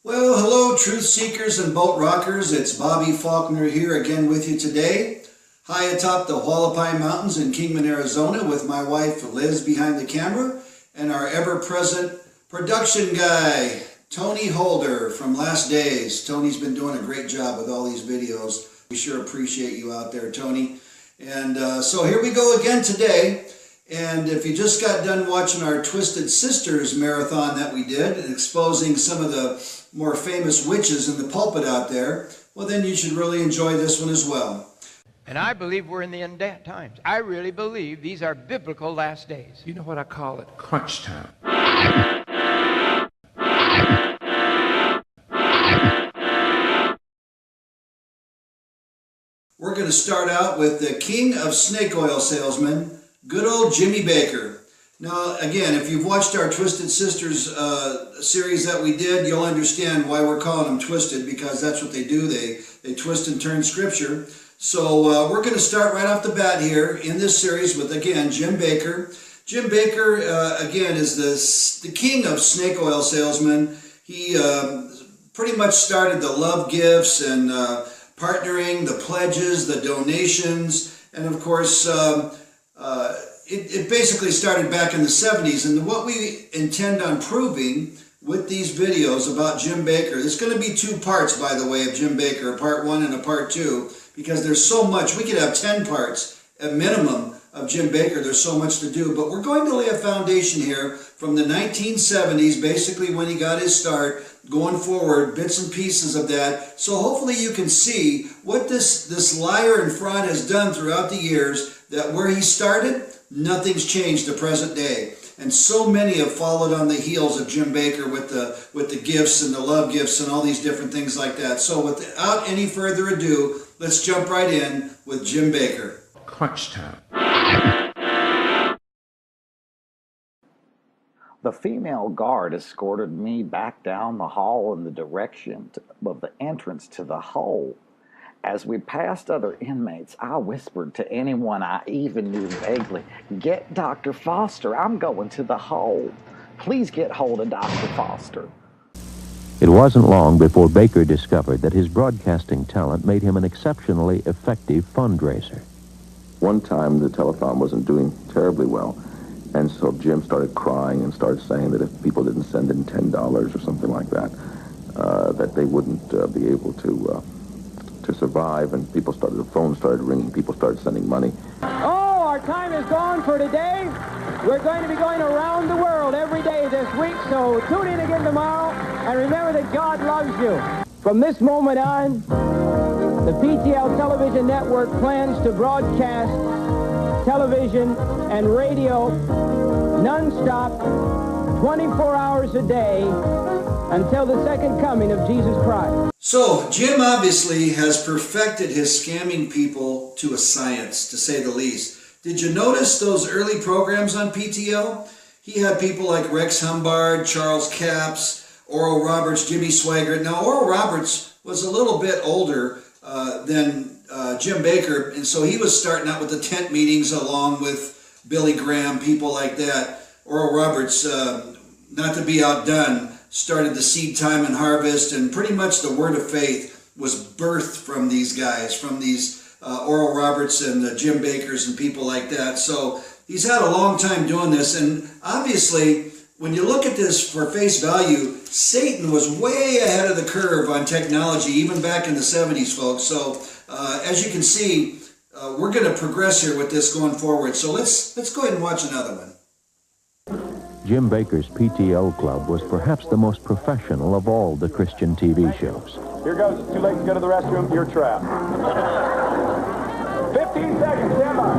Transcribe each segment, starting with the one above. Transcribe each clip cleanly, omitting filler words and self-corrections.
Well, hello, truth seekers and boat rockers. It's Bobby Faulkner here again with you today, high atop the Hualapai Mountains in Kingman, Arizona, with my wife Liz behind the camera and our ever-present production guy, Tony Holder from Last Days. Tony's been doing a great job with all these videos. We sure appreciate you out there, Tony. And so here we go again today. And if you just got done watching our Twisted Sisters marathon that we did, and exposing some of the more famous witches in the pulpit out there, well then you should really enjoy this one as well. And I believe we're in the end times. I really believe these are biblical last days. You know what I call it? Crunch time. We're going to start out with the king of snake oil salesmen, good old Jimmy Bakker. Now, again, if you've watched our Twisted Sisters series that we did, you'll understand why we're calling them twisted, because that's what they do. They twist and turn scripture. So we're going to start right off the bat here in this series with, again, Jim Bakker. Jim Bakker, again, is the king of snake oil salesmen. He pretty much started the love gifts and partnering, the pledges, the donations, and of course, it basically started back in the 70s, and what we intend on proving with these videos about Jim Bakker, there's going to be two parts, by the way, of Jim Bakker, a part one and a part two, because there's so much. We could have 10 parts at minimum of Jim Bakker. There's so much to do, but we're going to lay a foundation here from the 1970s, basically when he got his start, going forward, bits and pieces of that. So hopefully you can see what this liar and fraud has done throughout the years, that where he started, nothing's changed to present day. And so many have followed on the heels of Jim Bakker with the gifts and the love gifts and all these different things like that. So without any further ado, let's jump right in with Jim Bakker. Crunch time. The female guard escorted me back down the hall in the direction of the entrance to the hole. As we passed other inmates, I whispered to anyone I even knew vaguely, "Get Dr. Foster, I'm going to the hole. Please get hold of Dr. Foster." It wasn't long before Bakker discovered that his broadcasting talent made him an exceptionally effective fundraiser. One time the telethon wasn't doing terribly well, and so Jim started crying and started saying that if people didn't send in $10 or something like that, that they wouldn't be able to survive. And the phone started ringing, people started sending money. Oh, our time is gone for today. We're going to be going around the world every day this week, so tune in again tomorrow, and remember that God loves you. From this moment on, the PTL Television Network plans to broadcast television and radio non-stop, 24 hours a day, until the second coming of Jesus Christ. So Jim obviously has perfected his scamming people to a science, to say the least. Did you notice those early programs on PTL? He had people like Rex Humbard, Charles Capps, Oral Roberts, Jimmy Swaggart. Now Oral Roberts was a little bit older than Jim Bakker, and so he was starting out with the tent meetings along with Billy Graham, people like that. Oral Roberts, not to be outdone, started the Seed Time and Harvest, and pretty much the word of faith was birthed from these guys, from these Oral Roberts and Jim Bakkers and people like that. So he's had a long time doing this, and obviously when you look at this for face value, Satan was way ahead of the curve on technology, even back in the 70s, folks. So as you can see, we're going to progress here with this going forward. So let's go ahead and watch another one. Jim Bakker's PTL Club was perhaps the most professional of all the Christian TV shows. Here goes. It's too late to go to the restroom. You're trapped. 15 seconds. Stand by.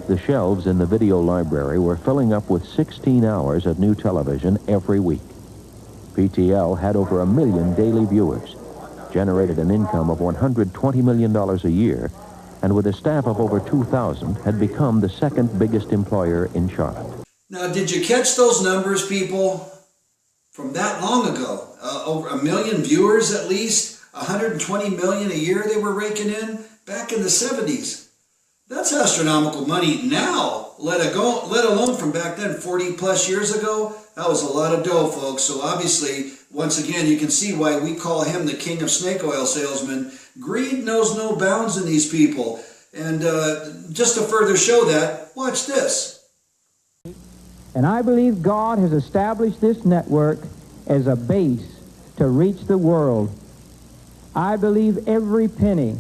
The shelves in the video library were filling up with 16 hours of new television every week. PTL had over 1 million daily viewers, generated an income of $120 million a year, and with a staff of over 2,000, had become the second biggest employer in Charlotte. Now, did you catch those numbers, people? From that long ago, over 1 million viewers at least, 120 million a year they were raking in back in the 70s. That's astronomical money now. let alone from back then, 40 plus years ago. That was a lot of dough, folks. So obviously, once again, you can see why we call him the king of snake oil salesmen. Greed knows no bounds in these people. And just to further show that, watch this. And I believe God has established this network as a base to reach the world. I believe every penny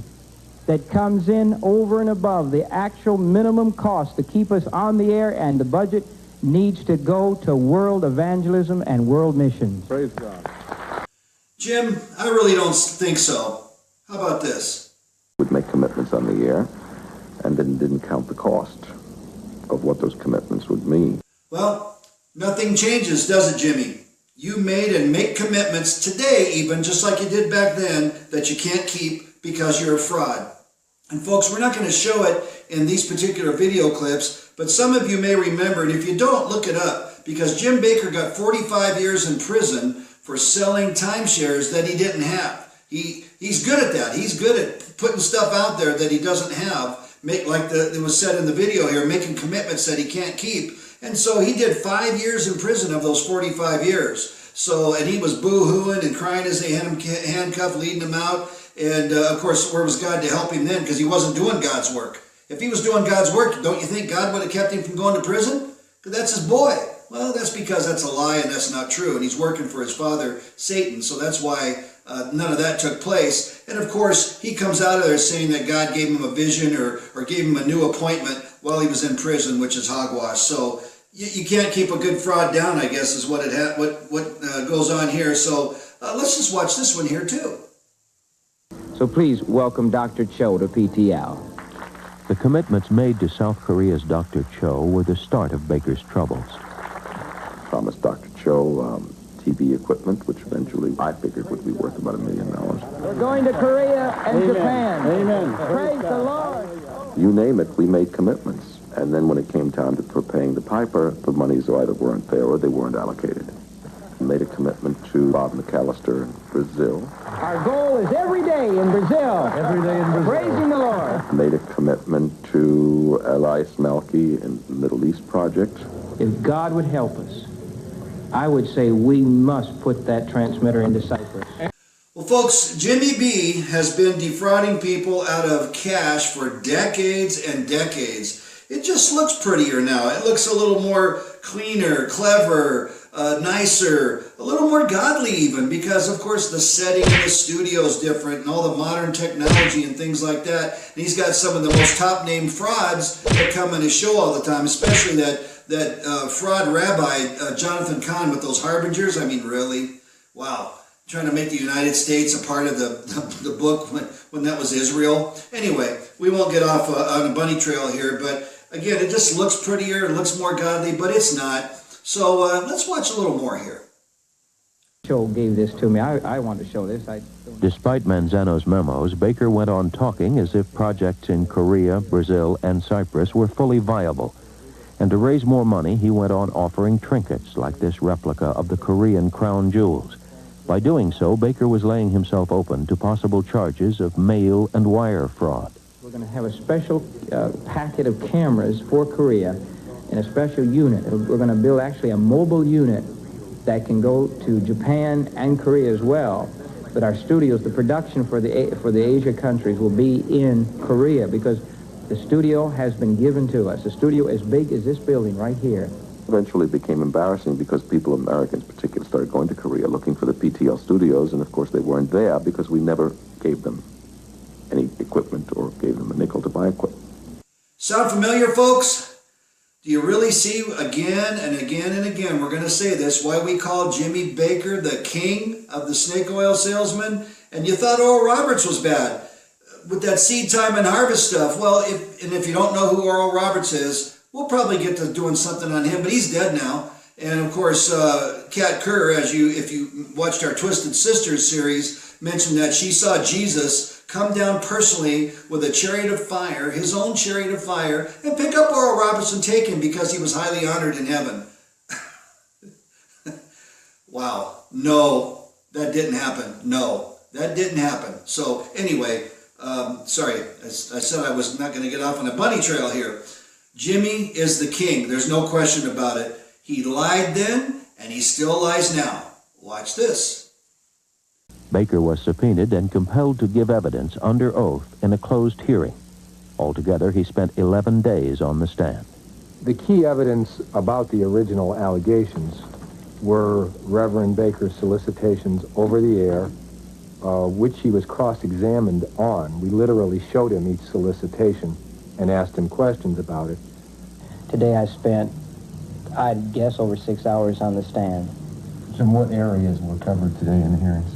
that comes in over and above the actual minimum cost to keep us on the air and the budget needs to go to world evangelism and world missions. Praise God. Jim, I really don't think so. How about this? Would make commitments on the air and then didn't count the cost of what those commitments would mean. Well, nothing changes, does it, Jimmy? You made and make commitments today even, just like you did back then, that you can't keep because you're a fraud. And folks, we're not going to show it in these particular video clips, but some of you may remember, and if you don't, look it up, because Jim Bakker got 45 years in prison for selling timeshares that he didn't have. He's good at that. He's good at putting stuff out there that he doesn't have, like it was said in the video here, making commitments that he can't keep. And so he did 5 years in prison of those 45 years. So, and he was boo-hooing and crying as they had him handcuffed, leading him out. And of course, where was God to help him then? Because he wasn't doing God's work. If he was doing God's work, don't you think God would have kept him from going to prison? Because that's his boy. Well, that's because that's a lie and that's not true. And he's working for his father, Satan. So that's why none of that took place. And of course, he comes out of there saying that God gave him a vision or gave him a new appointment while he was in prison, which is hogwash. So you can't keep a good fraud down, I guess, is what goes on here. So let's just watch this one here, too. So please welcome Dr. Cho to PTL. The commitments made to South Korea's Dr. Cho were the start of Bakker's troubles. Promised Dr. Cho TV equipment, which eventually I figured would be worth about $1 million. We're going to Korea and Japan. Amen. Praise the Lord. You name it, we made commitments. And then when it came time for paying the piper, the monies either weren't there or they weren't allocated. We made a commitment to Bob McAllister in Brazil. Our goal is every day in Brazil. Every day in Brazil. Praising the Lord. Made a commitment to Elias Melky in the Middle East project. If God would help us, I would say we must put that transmitter into Cyprus. Well, folks, Jimmy B has been defrauding people out of cash for decades and decades. It just looks prettier now. It looks a little more cleaner, clever, nicer, a little more godly even, because of course the setting in the studio is different and all the modern technology and things like that. And he's got some of the most top-named frauds that come on his show all the time, especially that fraud rabbi, Jonathan Kahn, with those harbingers. I mean, really? Wow. Trying to make the United States a part of the book when that was Israel. Anyway, we won't get off on a bunny trail here, but again, it just looks prettier, it looks more godly, but it's not. So let's watch a little more here. Joe gave this to me. I want to show this. Despite Manzano's memos, Bakker went on talking as if projects in Korea, Brazil, and Cyprus were fully viable. And to raise more money, he went on offering trinkets like this replica of the Korean crown jewels. By doing so, Bakker was laying himself open to possible charges of mail and wire fraud. We're going to have a special packet of cameras for Korea in a special unit. We're going to build actually a mobile unit that can go to Japan and Korea as well. But our studios, the production for the Asia countries will be in Korea because the studio has been given to us. A studio as big as this building right here. Eventually it became embarrassing because people, Americans particularly, started going to Korea looking for the PTL studios, and of course they weren't there because we never gave them any equipment or gave them a nickel to buy equipment. Sound familiar, folks? Do you really see again and again and again, we're going to say this, why we call Jimmy Bakker the king of the snake oil salesman? And you thought Oral Roberts was bad with that seed time and harvest stuff. Well, if you don't know who Oral Roberts is, we'll probably get to doing something on him, but he's dead now. And of course, Kat Kerr, if you watched our Twisted Sisters series, mentioned that she saw Jesus come down personally with a chariot of fire, his own chariot of fire, and pick up Oral Roberts and take him because he was highly honored in heaven. Wow. No, that didn't happen. No, that didn't happen. So anyway, sorry, I said I was not going to get off on a bunny trail here. Jimmy is the king. There's no question about it. He lied then, and he still lies now. Watch this. Bakker was subpoenaed and compelled to give evidence under oath in a closed hearing. Altogether, he spent 11 days on the stand. The key evidence about the original allegations were Reverend Bakker's solicitations over the air, which he was cross-examined on. We literally showed him each solicitation and asked him questions about it. Today I spent, I'd guess, over 6 hours on the stand. So what areas were covered today in the hearings?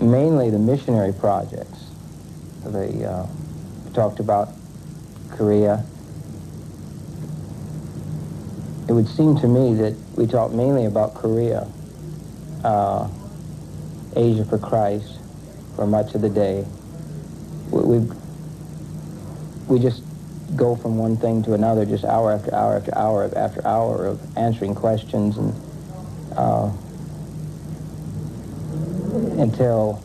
Mainly the missionary projects. We talked about Korea. It would seem to me that we talked mainly about Korea, Asia for Christ, for much of the day. We just go from one thing to another, just hour after hour after hour after hour of answering questions, and until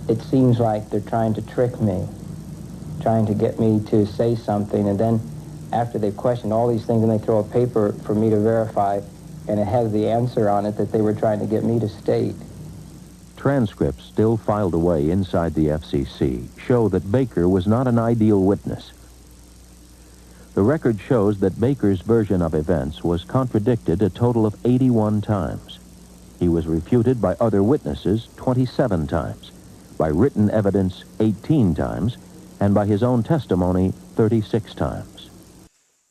it seems like they're trying to trick me, trying to get me to say something, and then after they've questioned all these things and they throw a paper for me to verify, and it has the answer on it that they were trying to get me to state. Transcripts still filed away inside the FCC show that Bakker was not an ideal witness. The record shows that Bakker's version of events was contradicted a total of 81 times. He was refuted by other witnesses 27 times, by written evidence 18 times, and by his own testimony 36 times.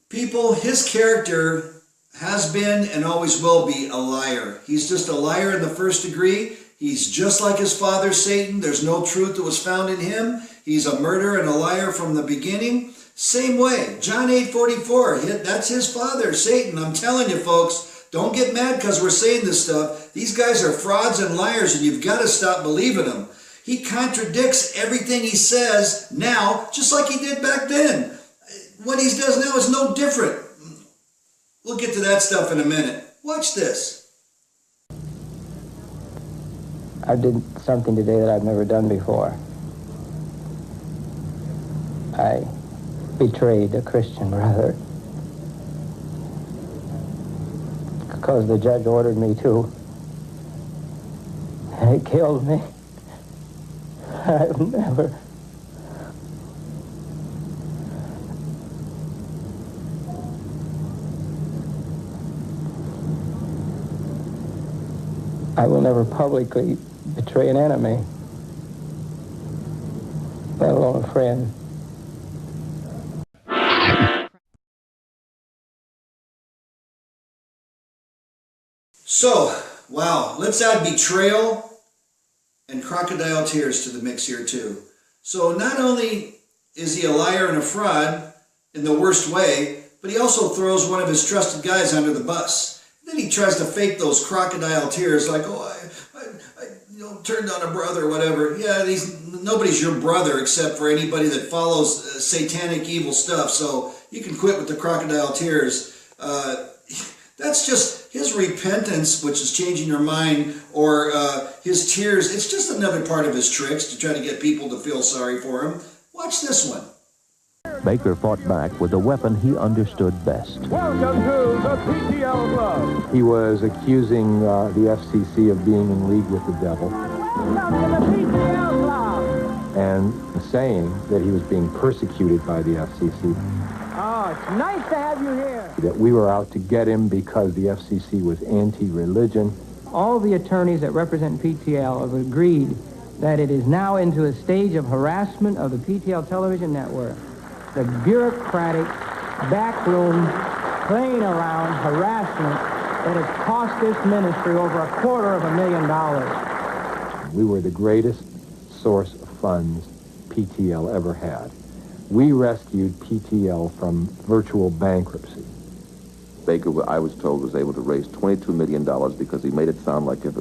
People, his character has been and always will be a liar. He's just a liar in the first degree. He's just like his father, Satan. There's no truth that was found in him. He's a murderer and a liar from the beginning. Same way, John 8:44, that's his father, Satan. I'm telling you, folks, don't get mad because we're saying this stuff. These guys are frauds and liars, and you've got to stop believing them. He contradicts everything he says now, just like he did back then. What he does now is no different. We'll get to that stuff in a minute. Watch this. I did something today that I've never done before. I betrayed a Christian brother because the judge ordered me to, and it killed me. I've never... I will never publicly betray an enemy, let alone a friend. So, wow, let's add betrayal and crocodile tears to the mix here too. So not only is he a liar and a fraud in the worst way, but he also throws one of his trusted guys under the bus. Then he tries to fake those crocodile tears like, oh, I turned on a brother or whatever. Yeah, nobody's your brother except for anybody that follows satanic evil stuff. So you can quit with the crocodile tears. That's just his repentance, which is changing your mind, or his tears. It's just another part of his tricks to try to get people to feel sorry for him. Watch this one. Bakker fought back with the weapon he understood best. Welcome to the PTL Club. He was accusing the FCC of being in league with the devil. Welcome to the PTL Club. And saying that he was being persecuted by the FCC. Oh, it's nice to have you here. That we were out to get him because the FCC was anti-religion. All the attorneys that represent PTL have agreed that it is now into a stage of harassment of the PTL television network. The bureaucratic, backroom, playing around harassment that has cost this ministry over $250,000. We were the greatest source of funds PTL ever had. We rescued PTL from virtual bankruptcy. Bakker, I was told, was able to raise $22 million because he made it sound like if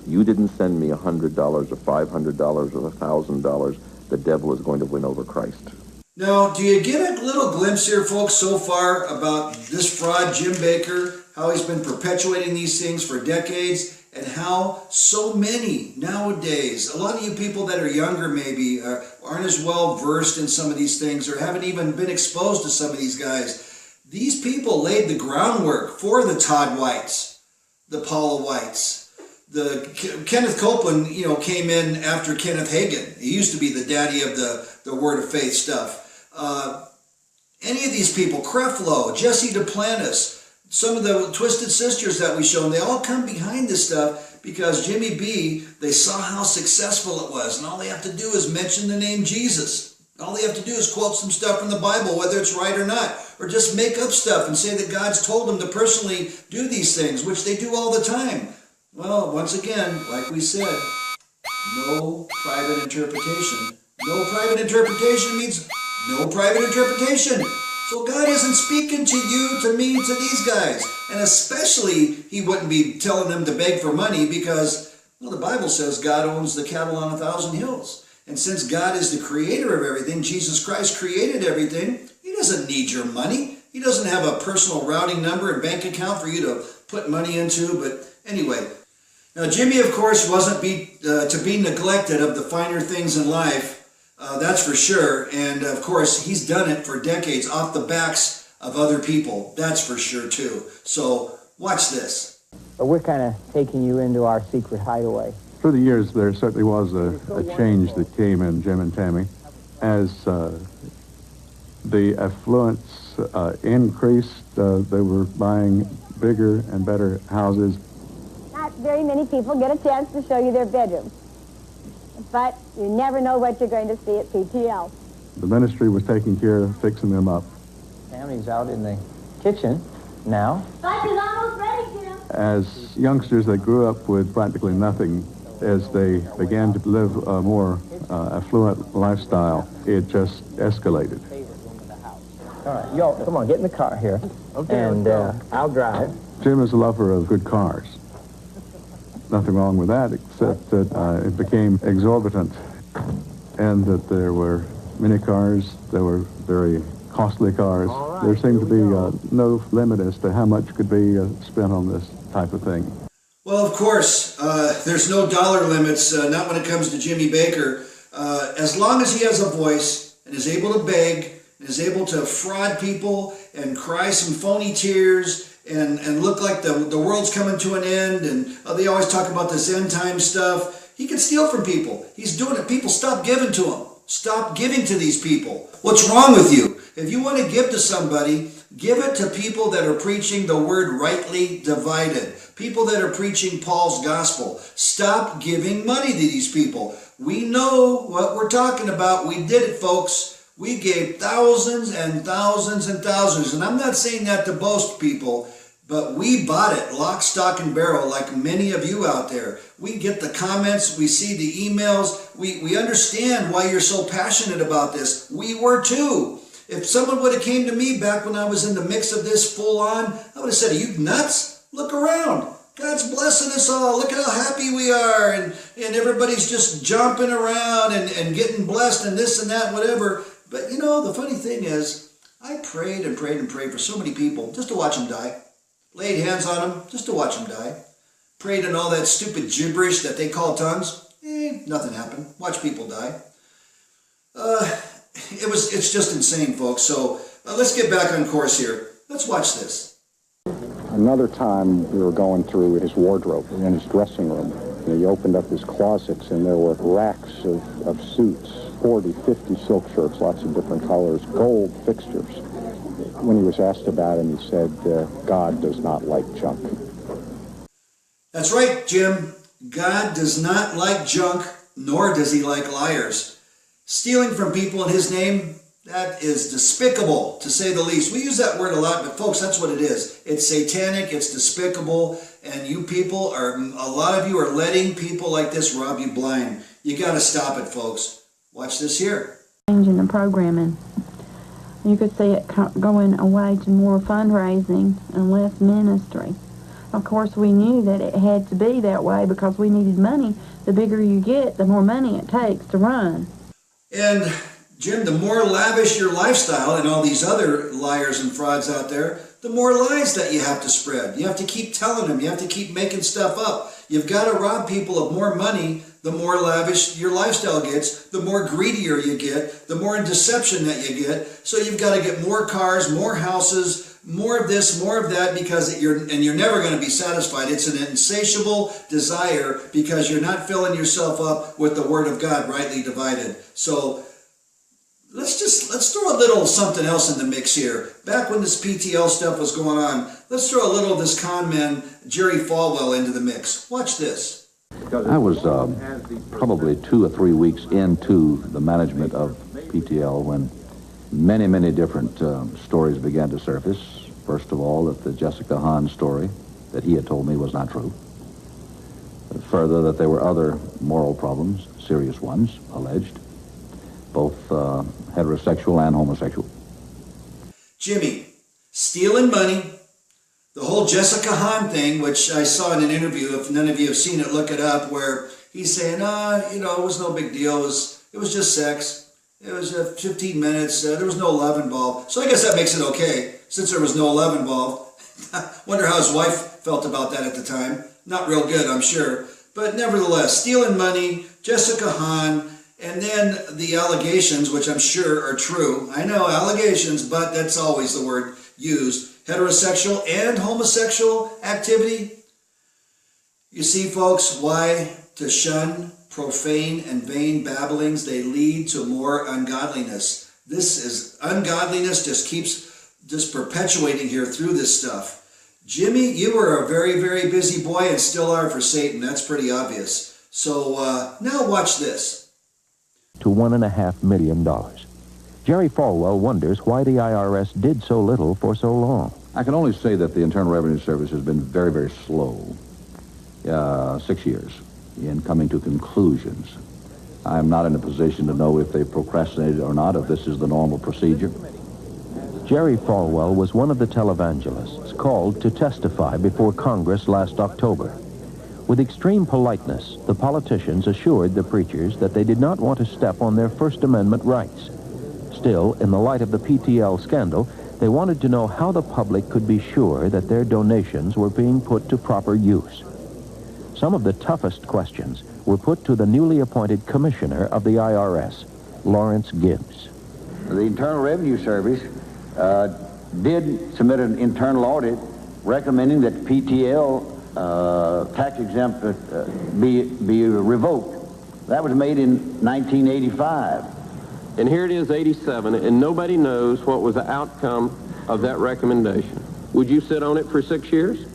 you didn't send me $100 or $500 or $1,000, the devil is going to win over Christ. Now, do you get a little glimpse here, folks, so far about this fraud, Jim Bakker, how he's been perpetuating these things for decades, and how so many nowadays, a lot of you people that are younger maybe aren't as well versed in some of these things or haven't even been exposed to some of these guys. These people laid the groundwork for the Todd Whites, the Paula Whites. The Kenneth Copeland, came in after Kenneth Hagin. He used to be the daddy of the Word of Faith stuff. Any of these people, Creflo, Jesse Duplantis, some of the Twisted Sisters that we show, they all come behind this stuff because Jimmy B, they saw how successful it was, and all they have to do is mention the name Jesus. All they have to do is quote some stuff from the Bible, whether it's right or not, or just make up stuff and say that God's told them to personally do these things, which they do all the time. Well, once again, like we said, no private interpretation. No private interpretation means no private interpretation. So God isn't speaking to you, to me, to these guys. And especially, he wouldn't be telling them to beg for money because, well, the Bible says God owns the cattle on 1,000 hills. And since God is the creator of everything, Jesus Christ created everything, he doesn't need your money. He doesn't have a personal routing number and bank account for you to put money into. But anyway, now Jimmy, of course, wasn't to be neglected of the finer things in life. That's for sure. And of course, he's done it for decades off the backs of other people. That's for sure, too. So watch this. But we're kind of taking you into our secret hideaway. Through the years, there certainly was a change that came in Jim and Tammy. As the affluence increased, they were buying bigger and better houses. Not very many people get a chance to show you their bedrooms. But you never know what you're going to see at PTL. The ministry was taking care of fixing them up. Tammy's out in the kitchen now. Lunch is almost ready, Jim. As youngsters, they grew up with practically nothing. As they began to live a more affluent lifestyle, it just escalated. All right, yo, come on, get in the car here. Okay, and I'll drive. Jim is a lover of good cars. Nothing wrong with that, except that it became exorbitant, and that there were many cars, there were very costly cars. Right, there seemed to be no limit as to how much could be spent on this type of thing. Well, of course, there's no dollar limits, not when it comes to Jimmy Bakker. As long as he has a voice and is able to beg and is able to fraud people and cry some phony tears and look like the world's coming to an end, and they always talk about this end time stuff. He can steal from people. He's doing it. People, stop giving to him. Stop giving to these people. What's wrong with you? If you want to give to somebody, give it to people that are preaching the word rightly divided. People that are preaching Paul's gospel. Stop giving money to these people. We know what we're talking about. We did it, folks. We gave thousands and thousands and thousands. And I'm not saying that to boast, people, but we bought it lock, stock, and barrel like many of you out there. We get the comments. We see the emails. We understand why you're so passionate about this. We were too. If someone would have came to me back when I was in the mix of this full on, I would have said, are you nuts? Look around. God's blessing us all. Look at how happy we are. And everybody's just jumping around and getting blessed and this and that, whatever. But you know, the funny thing is, I prayed and prayed and prayed for so many people just to watch them die. Laid hands on them just to watch them die. Prayed in all that stupid gibberish that they call tongues. Nothing happened. Watch people die. It's just insane, folks. So let's get back on course here. Let's watch this. Another time we were going through his wardrobe in his dressing room. And he opened up his closets and there were racks of suits, 40, 50 silk shirts, lots of different colors, gold fixtures. When he was asked about him, he said, God does not like junk. That's right, Jim. God does not like junk, nor does he like liars. Stealing from people in his name, that is despicable, to say the least. We use that word a lot, but folks, that's what it is. It's satanic, it's despicable, and you people a lot of you are letting people like this rob you blind. You got to stop it, folks. Watch this here. Changing the programming. You could see it going away to more fundraising and less ministry. Of course, we knew that it had to be that way because we needed money. The bigger you get, the more money it takes to run. And Jim, the more lavish your lifestyle and all these other liars and frauds out there, the more lies that you have to spread. You have to keep telling them. You have to keep making stuff up. You've got to rob people of more money. The more lavish your lifestyle gets, the more greedier you get, the more in deception that you get. So you've got to get more cars, more houses, more of this, more of that, because you're never going to be satisfied. It's an insatiable desire because you're not filling yourself up with the Word of God rightly divided. So let's throw a little something else in the mix here. Back when this PTL stuff was going on, let's throw a little of this con man Jerry Falwell into the mix. Watch this. I was probably 2 or 3 weeks into the management of PTL when many, many different stories began to surface. First of all, that the Jessica Hahn story that he had told me was not true. Further, that there were other moral problems, serious ones, alleged, both heterosexual and homosexual. Jimmy, stealing money, the whole Jessica Hahn thing, which I saw in an interview, if none of you have seen it, look it up, where he's saying, it was no big deal, it was just sex, it was 15 minutes, there was no love involved. So I guess that makes it okay, since there was no love involved. Wonder how his wife felt about that at the time. Not real good, I'm sure. But nevertheless, stealing money, Jessica Hahn, and then the allegations, which I'm sure are true. I know, allegations, but that's always the word used. Heterosexual and homosexual activity. You see, folks, why to shun profane and vain babblings, they lead to more ungodliness. This is ungodliness, just keeps perpetuating here through this stuff. Jimmy, you were a very, very busy boy and still are for Satan. That's pretty obvious. So now watch this. To $1.5 million. Jerry Falwell wonders why the IRS did so little for so long. I can only say that the Internal Revenue Service has been very, very slow, 6 years, in coming to conclusions. I'm not in a position to know if they procrastinated or not, if this is the normal procedure. Jerry Falwell was one of the televangelists called to testify before Congress last October. With extreme politeness, the politicians assured the preachers that they did not want to step on their First Amendment rights. Still, in the light of the PTL scandal, they wanted to know how the public could be sure that their donations were being put to proper use. Some of the toughest questions were put to the newly appointed commissioner of the IRS, Lawrence Gibbs. The Internal Revenue Service did submit an internal audit recommending that PTL tax-exempt be revoked. That was made in 1985. And here it is, 87, and nobody knows what was the outcome of that recommendation. Would you sit on it for 6 years?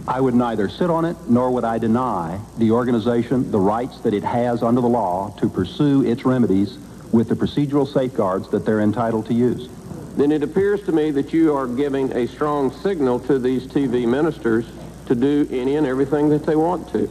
I would neither sit on it nor would I deny the organization the rights that it has under the law to pursue its remedies with the procedural safeguards that they're entitled to use. Then it appears to me that you are giving a strong signal to these TV ministers to do any and everything that they want to.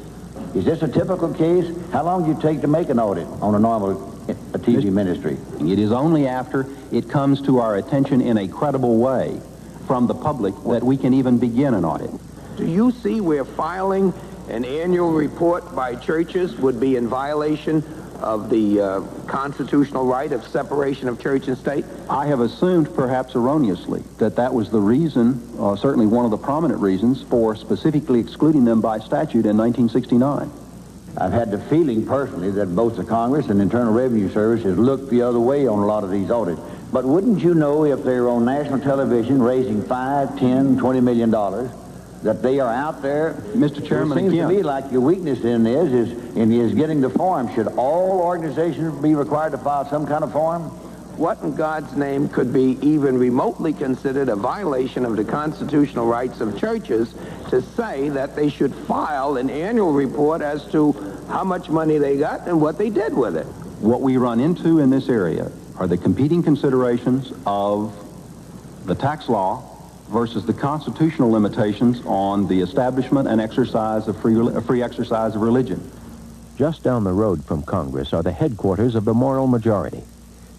Is this a typical case? How long do you take to make an audit on a normal TV ministry? It is only after it comes to our attention in a credible way from the public that we can even begin an audit. Do you see where filing an annual report by churches would be in violation of the constitutional right of separation of church and state? I have assumed, perhaps erroneously, that that was the reason, certainly one of the prominent reasons, for specifically excluding them by statute in 1969. I've had the feeling personally that both the Congress and Internal Revenue Service has looked the other way on a lot of these audits. But wouldn't you know, if they're on national television raising $5, $10, $20 million, that they are out there? Mr. Chairman, it seems to me like your weakness in this is getting the form. Should all organizations be required to file some kind of form? What in God's name could be even remotely considered a violation of the constitutional rights of churches to say that they should file an annual report as to how much money they got and what they did with it? What we run into in this area are the competing considerations of the tax law versus the constitutional limitations on the establishment and exercise of free exercise of religion. Just down the road from Congress are the headquarters of the moral majority.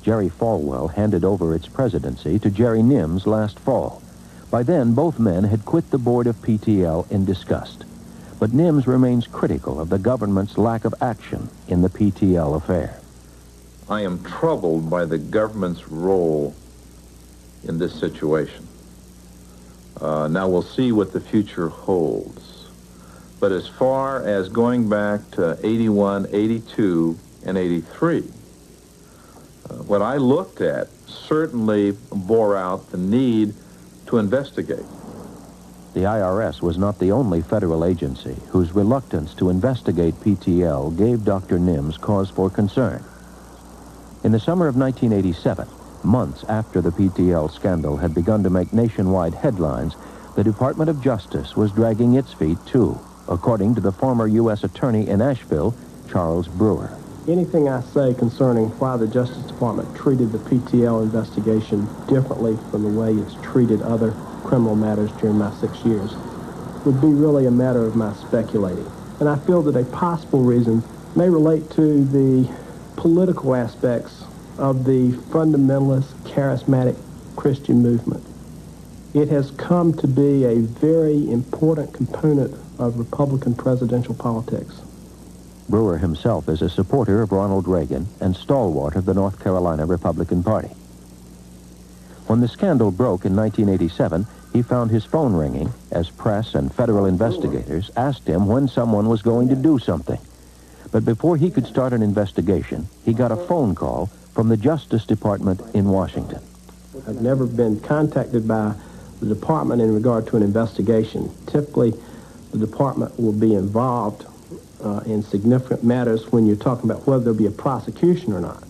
Jerry Falwell handed over its presidency to Jerry Nims last fall. By then, both men had quit the board of PTL in disgust. But Nims remains critical of the government's lack of action in the PTL affair. I am troubled by the government's role in this situation. Now we'll see what the future holds. But as far as going back to 81, 82, and 83, what I looked at certainly bore out the need to investigate. The IRS was not the only federal agency whose reluctance to investigate PTL gave Dr. Nims cause for concern. In the summer of 1987, months after the PTL scandal had begun to make nationwide headlines, the Department of Justice was dragging its feet too, according to the former U.S. Attorney in Asheville, Charles Brewer. Anything I say concerning why the Justice Department treated the PTL investigation differently from the way it's treated other criminal matters during my 6 years would be really a matter of my speculating. And I feel that a possible reason may relate to the political aspects of the fundamentalist, charismatic Christian movement. It has come to be a very important component of Republican presidential politics. Brewer himself is a supporter of Ronald Reagan and stalwart of the North Carolina Republican Party. When the scandal broke in 1987, he found his phone ringing as press and federal investigators asked him when someone was going to do something. But before he could start an investigation, he got a phone call from the Justice Department in Washington. I've never been contacted by the department in regard to an investigation. Typically, the department will be involved in significant matters when you're talking about whether there'll be a prosecution or not.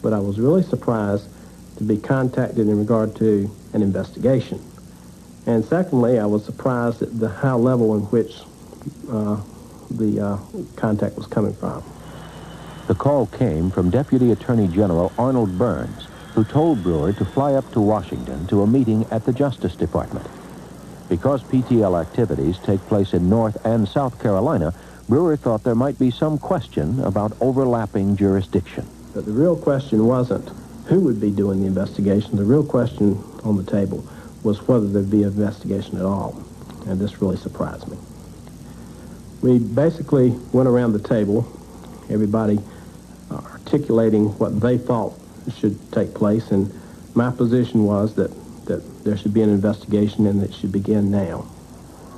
But I was really surprised to be contacted in regard to an investigation. And secondly, I was surprised at the high level in which the contact was coming from. The call came from Deputy Attorney General Arnold Burns, who told Brewer to fly up to Washington to a meeting at the Justice Department. Because PTL activities take place in North and South Carolina, Brewer thought there might be some question about overlapping jurisdiction. But the real question wasn't who would be doing the investigation. The real question on the table was whether there'd be an investigation at all. And this really surprised me. We basically went around the table, everybody articulating what they thought should take place, and my position was that there should be an investigation and it should begin now.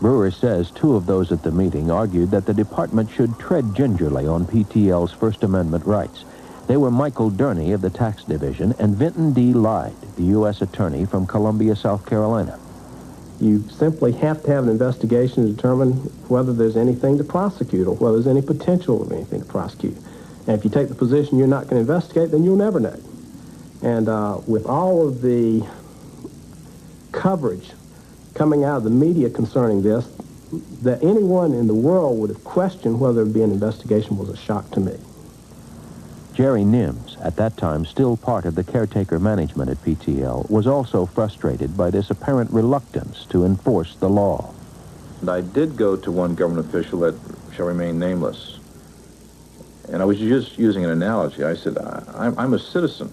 Brewer says two of those at the meeting argued that the department should tread gingerly on PTL's First Amendment rights. They were Michael Durney of the Tax Division and Vinton D. Lyde, the U.S. Attorney from Columbia, South Carolina. You simply have to have an investigation to determine whether there's anything to prosecute or whether there's any potential of anything to prosecute. And if you take the position you're not going to investigate, then you'll never know. And with all of the coverage coming out of the media concerning this, that anyone in the world would have questioned whether there would be an investigation was a shock to me. Jerry Nims, at that time still part of the caretaker management at PTL, was also frustrated by this apparent reluctance to enforce the law. And I did go to one government official that shall remain nameless. And I was just using an analogy. I said, I'm a citizen,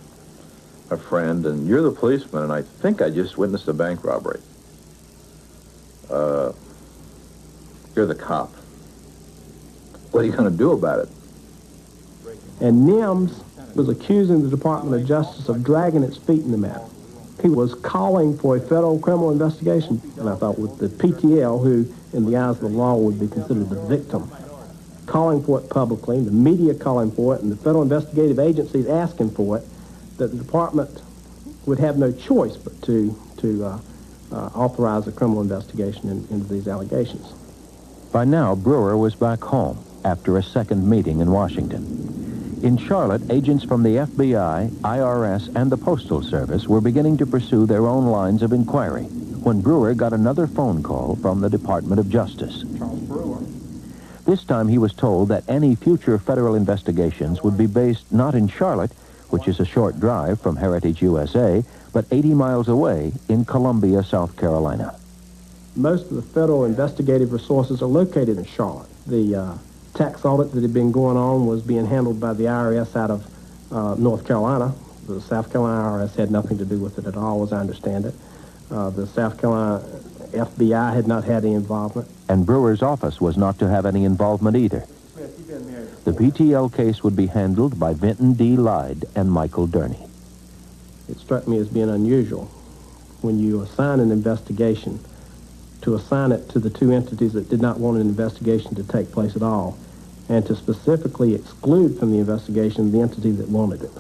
a friend, and you're the policeman, and I think I just witnessed a bank robbery. You're the cop. What are you going to do about it? And Nims was accusing the Department of Justice of dragging its feet in the matter. He was calling for a federal criminal investigation, and I thought with the PTL, who in the eyes of the law would be considered the victim, calling for it publicly, the media calling for it, and the federal investigative agencies asking for it, that the department would have no choice but to authorize a criminal investigation into these allegations. By now, Brewer was back home after a second meeting in Washington. In Charlotte, agents from the FBI, IRS, and the Postal Service were beginning to pursue their own lines of inquiry when Brewer got another phone call from the Department of Justice. Charles Brewer. This time he was told that any future federal investigations would be based not in Charlotte, which is a short drive from Heritage USA, but 80 miles away in Columbia, South Carolina. Most of the federal investigative resources are located in Charlotte. The tax audit that had been going on was being handled by the IRS out of North Carolina. The South Carolina IRS had nothing to do with it at all, as I understand it. The South Carolina FBI had not had any involvement. And Brewer's office was not to have any involvement either. The PTL case would be handled by Vinton D. Lyde and Michael Durney. It struck me as being unusual. When you assign an investigation to assign it to the two entities that did not want an investigation to take place at all, and to specifically exclude from the investigation the entity that wanted it.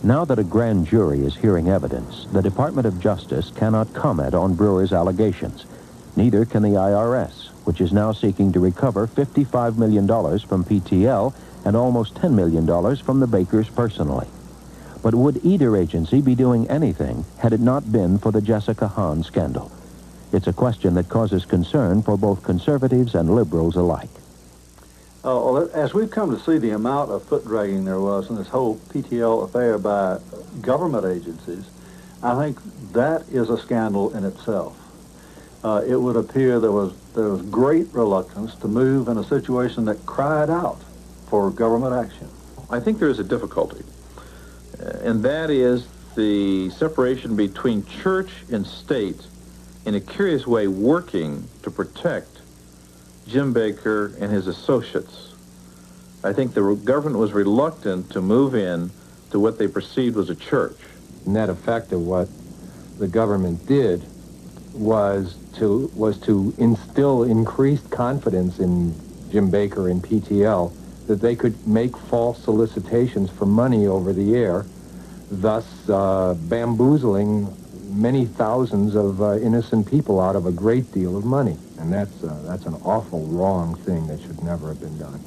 Now that a grand jury is hearing evidence, the Department of Justice cannot comment on Brewer's allegations. Neither can the IRS, which is now seeking to recover $55 million from PTL and almost $10 million from the Bakkers personally. But would either agency be doing anything had it not been for the Jessica Hahn scandal? It's a question that causes concern for both conservatives and liberals alike. Well, as we've come to see the amount of foot-dragging there was in this whole PTL affair by government agencies, I think that is a scandal in itself. It would appear there was great reluctance to move in a situation that cried out for government action. I think there is a difficulty, and that is the separation between church and state in a curious way working to protect Jim Bakker and his associates. I think the government was reluctant to move in to what they perceived was a church. The net effect of what the government did was to instill increased confidence in Jim Bakker and PTL that they could make false solicitations for money over the air, thus bamboozling many thousands of innocent people out of a great deal of money. And that's an awful wrong thing that should never have been done.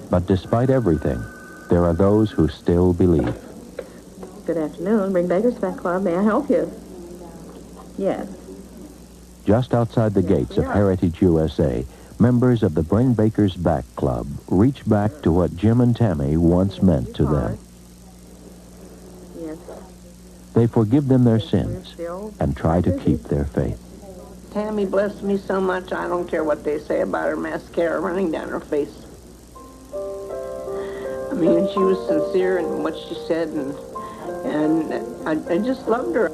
But despite everything, there are those who still believe. Good afternoon. Bring Baker's Back Club. May I help you? Yes. Just outside the gates of Heritage USA, members of the Bring Baker's Back Club reach back to what Jim and Tammy once meant to them. Yes. They forgive them their sins and try to keep their faith. Tammy blessed me so much, I don't care what they say about her mascara running down her face. I mean, she was sincere in what she said, and I just loved her.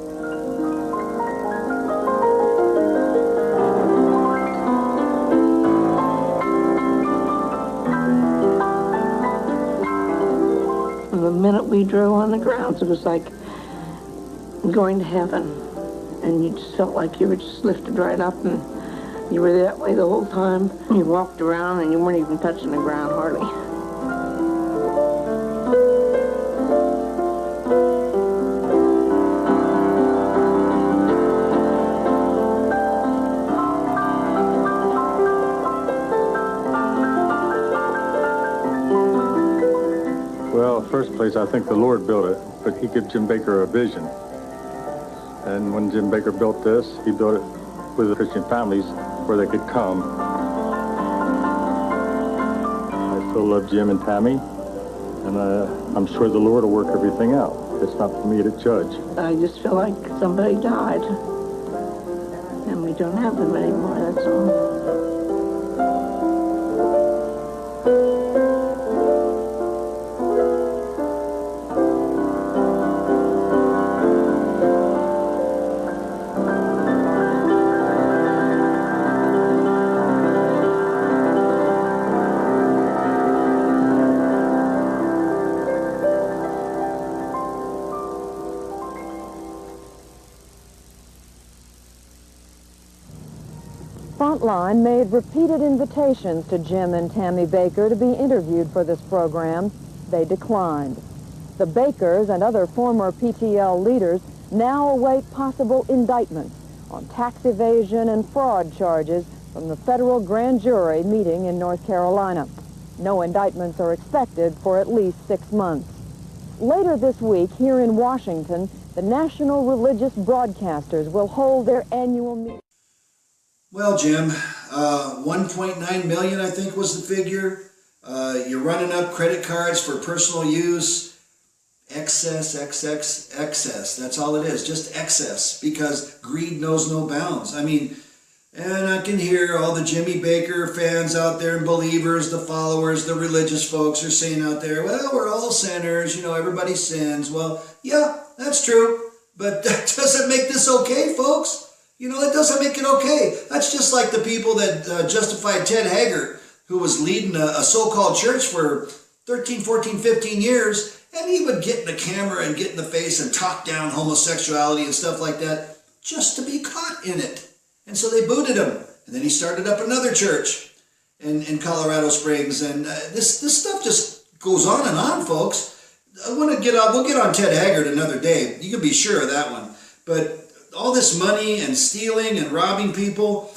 And the minute we drove on the grounds, it was like going to heaven. And you just felt like you were just lifted right up, and you were that way the whole time. You walked around and you weren't even touching the ground hardly. Well, first place, I think the Lord built it, but he gave Jim Bakker a vision. And when Jim Bakker built this, he built it with the Christian families where they could come. I still love Jim and Tammy, and I'm sure the Lord will work everything out. It's not for me to judge. I just feel like somebody died, and we don't have them anymore, that's all. Frontline made repeated invitations to Jim and Tammy Bakker to be interviewed for this program. They declined. The Bakkers and other former PTL leaders now await possible indictments on tax evasion and fraud charges from the federal grand jury meeting in North Carolina. No indictments are expected for at least 6 months. Later this week, here in Washington, the national religious broadcasters will hold their annual meeting. Well, Jim, 1.9 million, I think, was the figure. You're running up credit cards for personal use. Excess. That's all it is, just excess, because greed knows no bounds. I mean, and I can hear all the Jimmy Bakker fans out there and believers, the followers, the religious folks are saying out there, well, we're all sinners, you know, everybody sins. Well, yeah, that's true, but that doesn't make this okay, folks. You know, that doesn't make it okay. That's just like the people that justified Ted Haggart, who was leading a so-called church for 13, 14, 15 years, and he would get in the camera and get in the face and talk down homosexuality and stuff like that. just to be caught in it. And so they booted him. And then he started up another church in Colorado Springs. And this stuff just goes on and on, folks. We'll get on Ted Haggard another day. You can be sure of that one. But all this money and stealing and robbing people,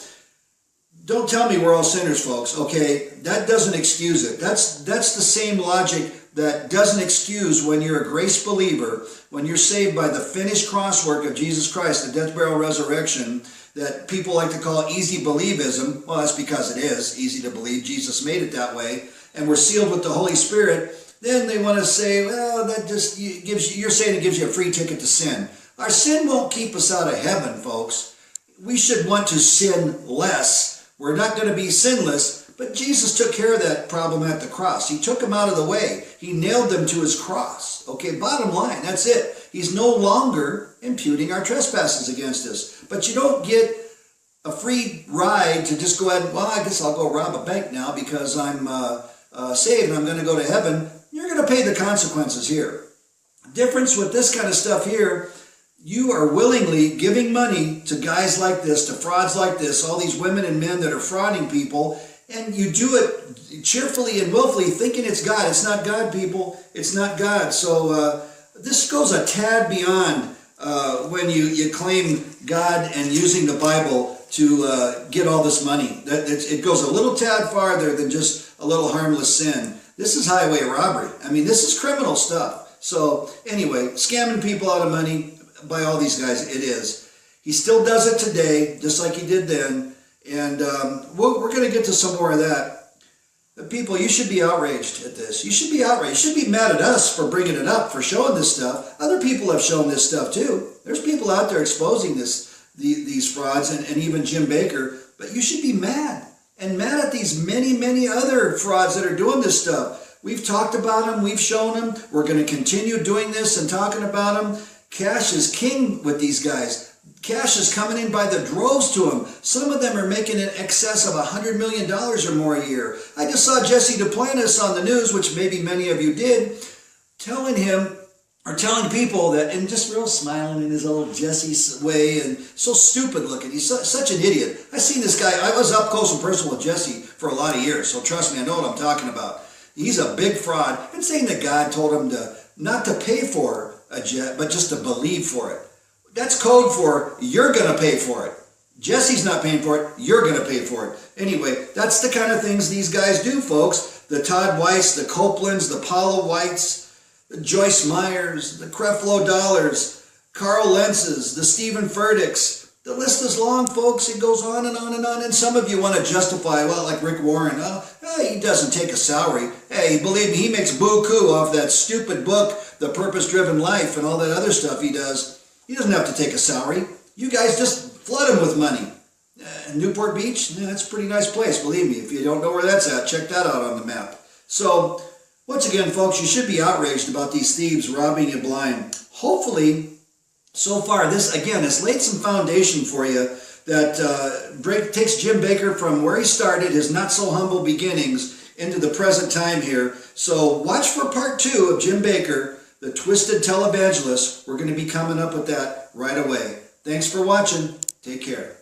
don't tell me we're all sinners, folks, okay? That doesn't excuse it. That's the same logic that doesn't excuse when you're a grace believer, when you're saved by the finished cross work of Jesus Christ, the death, burial, resurrection, that people like to call easy believism. Well, that's because it is easy to believe. Jesus made it that way. And we're sealed with the Holy Spirit. Then they want to say, well, that just gives you, you're saying it gives you a free ticket to sin. Our sin won't keep us out of heaven, folks. We should want to sin less. We're not going to be sinless, but Jesus took care of that problem at the cross. He took them out of the way. He nailed them to his cross. Okay, bottom line, that's it. He's no longer imputing our trespasses against us. But you don't get a free ride to just go ahead, well, I guess I'll go rob a bank now because I'm saved and I'm going to go to heaven. You're going to pay the consequences here. Difference with this kind of stuff here, you are willingly giving money to guys like this, to frauds like this, all these women and men that are frauding people, and you do it cheerfully and willfully thinking it's God. It's not God, people. It's not God. So this goes a tad beyond when you claim God and using the Bible to get all this money. It goes a little tad farther than just a little harmless sin. This is highway robbery. I mean, this is criminal stuff. So anyway, scamming people out of money by all these guys, it is. He still does it today, just like he did then. And we're going to get to some more of that. But people, you should be outraged at this. You should be outraged. You should be mad at us for bringing it up, for showing this stuff. Other people have shown this stuff too. There's people out there exposing these frauds, and even Jim Bakker. But you should be mad. And mad at these many, many other frauds that are doing this stuff. We've talked about them. We've shown them. We're going to continue doing this and talking about them. Cash is king with these guys. Cash is coming in by the droves to them. Some of them are making in excess of $100 million or more a year. I just saw Jesse Duplantis on the news, which maybe many of you did, telling people that, and just real smiling in his old Jesse way, and so stupid looking. He's such an idiot. I seen this guy. I was up close and personal with Jesse for a lot of years, so trust me, I know what I'm talking about. He's a big fraud. And saying that God told him not to pay for a jet, but just to believe for it. That's code for you're going to pay for it. Jesse's not paying for it. You're going to pay for it. Anyway, that's the kind of things these guys do, folks. The Todd Weiss, the Copelands, the Paula Whites, the Joyce Myers, the Creflo Dollars, Carl Lentzes, the Stephen Furdicks. The list is long, folks. It goes on and on and on. And some of you want to justify, well, like Rick Warren, he doesn't take a salary. Hey, believe me, he makes buku off that stupid book, The Purpose-Driven Life, and all that other stuff he does. He doesn't have to take a salary. You guys just flood him with money. Newport Beach, that's a pretty nice place, believe me. If you don't know where that's at, check that out on the map. So, once again, folks, you should be outraged about these thieves robbing you blind. Hopefully, so far, this, again, has laid some foundation for you that takes Jim Bakker from where he started, his not-so-humble beginnings, into the present time here. So watch for part 2 of Jim Bakker, the Twisted Televangelist. We're going to be coming up with that right away. Thanks for watching. Take care.